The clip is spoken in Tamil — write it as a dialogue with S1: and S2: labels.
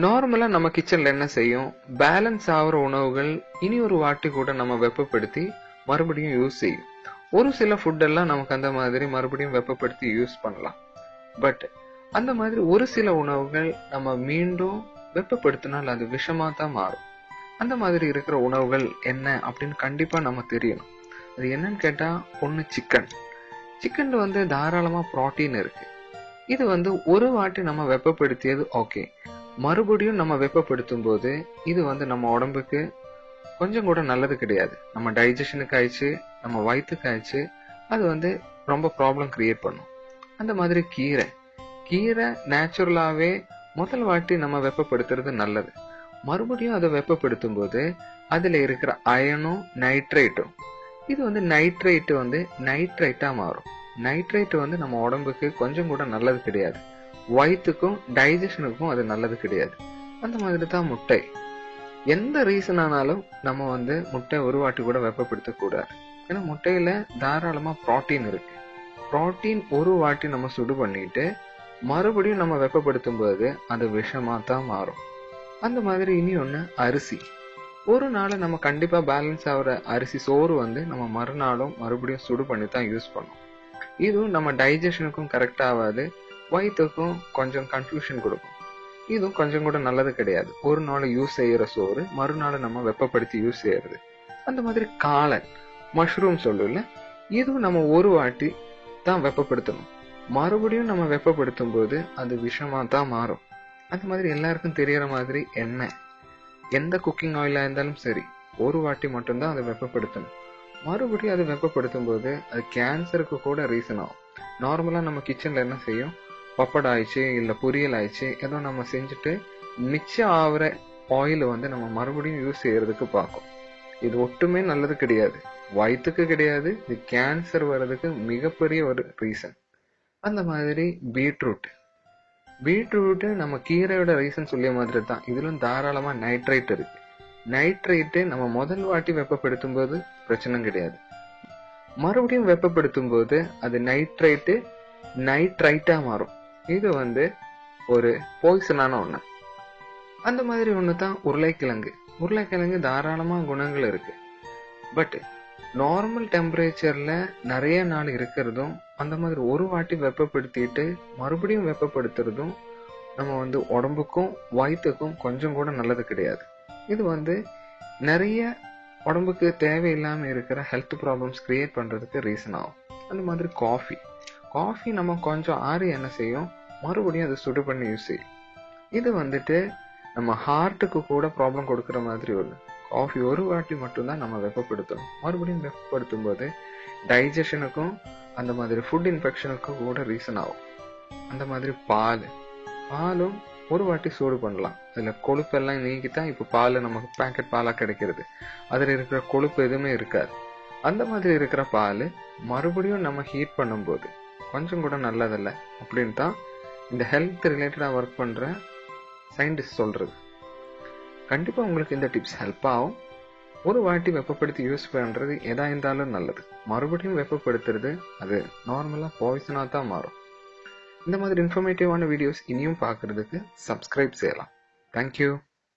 S1: நார்மலா நம்ம கிச்சன்ல என்ன செய்யும், பேலன்ஸ் ஆகிற உணவுகள் இனி ஒரு வாட்டி கூட நம்ம வெப்பப்படுத்தி மறுபடியும் யூஸ் செய்யும். ஒரு சில ஃபுட் எல்லாம் நமக்கு அந்த மாதிரி மறுபடியும் வெப்பப்படுத்தி யூஸ் பண்ணலாம். பட் அந்த மாதிரி ஒரு சில உணவுகள் நம்ம மீண்டும் வெப்பப்படுத்தினால் அது விஷமா தான் மாறும். அந்த மாதிரி இருக்கிற உணவுகள் என்ன அப்படின்னு கண்டிப்பா நம்ம தெரியணும். அது என்னன்னு கேட்டா, ஒண்ணு சிக்கன். சிக்கன்ல தாராளமா புரோட்டீன் இருக்கு. இது ஒரு வாட்டி நம்ம வெப்பப்படுத்தியது ஓகே, மறுபடியும் நம்ம வெப்பப்படுத்தும் போது இது நம்ம உடம்புக்கு கொஞ்சம் கூட நல்லது கிடையாது. நம்ம டைஜஷனுக்கு ஆயிடுச்சு, நம்ம வயிற்றுக்கு ஆயிடுச்சு, அது ரொம்ப ப்ராப்ளம் கிரியேட் பண்ணும். அந்த மாதிரி கீரை நேச்சுரலாவே முதல் வாட்டி நம்ம வெப்பப்படுத்துறது நல்லது. மறுபடியும் அதை வெப்பப்படுத்தும் போது அதுல இருக்கிற அயனும் நைட்ரேட்டும், இது நைட்ரேட் நைட்ரைட்டா மாறும். நைட்ரேட் நம்ம உடம்புக்கு கொஞ்சம் கூட நல்லது கிடையாது. வயிற்றுக்கும் டைஜஷனுக்கும் அது நல்லது கிடையாது. அந்த மாதிரி தான் முட்டை. எந்த ரீசன் ஆனாலும் நம்ம முட்டை ஒரு வாட்டி கூட வெப்பப்படுத்த கூடாது. ஏன்னா முட்டையில தாராளமா புரோட்டீன் இருக்கு. புரோட்டீன் ஒரு வாட்டி நம்ம சுடு பண்ணிட்டு மறுபடியும் நம்ம வெப்பப்படுத்தும் போது அது விஷமா தான் மாறும். அந்த மாதிரி இனி ஒண்ணு அரிசி. ஒரு நாள் நம்ம கண்டிப்பா பேலன்ஸ் ஆகிற அரிசி சோறு நம்ம மறுநாளும் மறுபடியும் சுடு பண்ணி தான் யூஸ் பண்ணோம். இதுவும் நம்ம டைஜஷனுக்கும் கரெக்ட் ஆகாது, வயிற்றுக்கும் கொஞ்சம் கன்ஃபியூஷன் கொடுக்கும். இதுவும் கொஞ்சம் கூட நல்லது கிடையாது. ஒரு நாள் யூஸ் செய்யற சோறு மறுநாள் நம்ம வெப்பப்படுத்தி யூஸ் செய்யறது. அந்த மாதிரி காளான், மஷ்ரூம் சொல்லல, இதுவும் நம்ம ஒரு வாட்டி தான் வெப்பப்படுத்தணும். மறுபடியும் நம்ம வெப்பப்படுத்தும் போது அது விஷமா தான் மாறும். அந்த மாதிரி எல்லாருக்கும் தெரியற மாதிரி எண்ணெய், எந்த குக்கிங் ஆயிலா இருந்தாலும் சரி, ஒரு வாட்டி மட்டும்தான் அதை வெப்பப்படுத்தணும். மறுபடியும் அதை வெப்பப்படுத்தும் போது அது கேன்சருக்கு கூட ரீசன் ஆகும். நார்மலா நம்ம கிச்சன்ல என்ன செய்யும், பப்படம் ஆயிடுச்சு இல்ல பொரியல் ஆயிடுச்சு ஏதோ நம்ம செஞ்சுட்டு மிச்சம் ஆகிற ஆயில் நம்ம மறுபடியும் யூஸ் செய்யறதுக்கு பார்க்கும். இது ஒட்டுமே நல்லது கிடையாது, வயிற்றுக்கு கிடையாது. இது கேன்சர் வர்றதுக்கு மிகப்பெரிய ஒரு ரீசன். அந்த மாதிரி பீட்ரூட் நம்ம கீரையோட ரீசன் சொல்லிய மாதிரி தான், இதுல தாராளமா நைட்ரேட் இருக்கு. நைட்ரேட் நம்ம முதல் வாட்டி வெப்பப்படுத்தும் போது பிரச்சனை கிடையாது. மறுபடியும் வெப்பப்படுத்தும் போது அது நைட்ரைட்டா மாறும். இது ஒரு பாய்சனான ஒண்ணு. அந்த மாதிரி ஒண்ணுதான் உருளைக்கிழங்கு தாராளமா குணங்கள் இருக்கு. பட் நார்மல் டெம்பரேச்சர்ல நிறைய நாள் இருக்கிறதும் அந்த மாதிரி ஒரு வாட்டி வெப்பப்படுத்திட்டு மறுபடியும் வெப்பப்படுத்துறதும் நம்ம உடம்புக்கும் வயிற்றுக்கும் கொஞ்சம் கூட நல்லது கிடையாது. இது நிறைய உடம்புக்கு தேவையில்லாம இருக்கிற ஹெல்த் ப்ராப்ளம்ஸ் கிரியேட் பண்றதுக்கு ரீசன் ஆகும். அந்த மாதிரி காஃபி நம்ம கொஞ்சம் ஆறி என்ன செய்யும், மறுபடியும் அதை சுடு பண்ணி யூஸ் செய்யும். இது நம்ம ஹார்ட்டுக்கு கூட ப்ராப்ளம் கொடுக்கற மாதிரி ஒண்ணு. காஃபி ஒரு வாட்டி மட்டும்தான் நம்ம வெப்பப்படுத்தணும். மறுபடியும் வெப்பப்படுத்தும் போது டைஜஷனுக்கும் அந்த மாதிரி ஃபுட் இன்ஃபெக்ஷனுக்கும் கூட ரீசன் ஆகும். அந்த மாதிரி பாலும் ஒரு வாட்டி சூடு பண்ணலாம். அதுல கொழுப்பெல்லாம் நீக்கித்தான் இப்ப பால் நமக்கு பேக்கெட் பாலா கிடைக்கிறது. அதுல இருக்கிற கொழுப்பு எதுவுமே இருக்காது. அந்த மாதிரி இருக்கிற பால் மறுபடியும் நம்ம ஹீட் பண்ணும்போது கொஞ்சம் கூட நல்லதில்லை அப்படின்னு தான் இந்த ஹெல்த் ரிலேட்டடா ஒர்க் பண்ற சயின்டிஸ்ட் சொல்றது. கண்டிப்பா உங்களுக்கு இந்த டிப்ஸ் ஹெல்ப் ஆகும். ஒரு வாட்டி வெப்பப்படுத்தி யூஸ் பண்றது எதா இருந்தாலும் நல்லது. மறுபடியும் வெப்பப்படுத்துறது அது நார்மலா பாய்சனா தான் மாறும். இந்த மாதிரி இன்ஃபர்மேட்டிவான வீடியோஸ் இனியும் பார்க்கறதுக்கு சப்ஸ்கிரைப் செய்யலாம். தேங்க்யூ.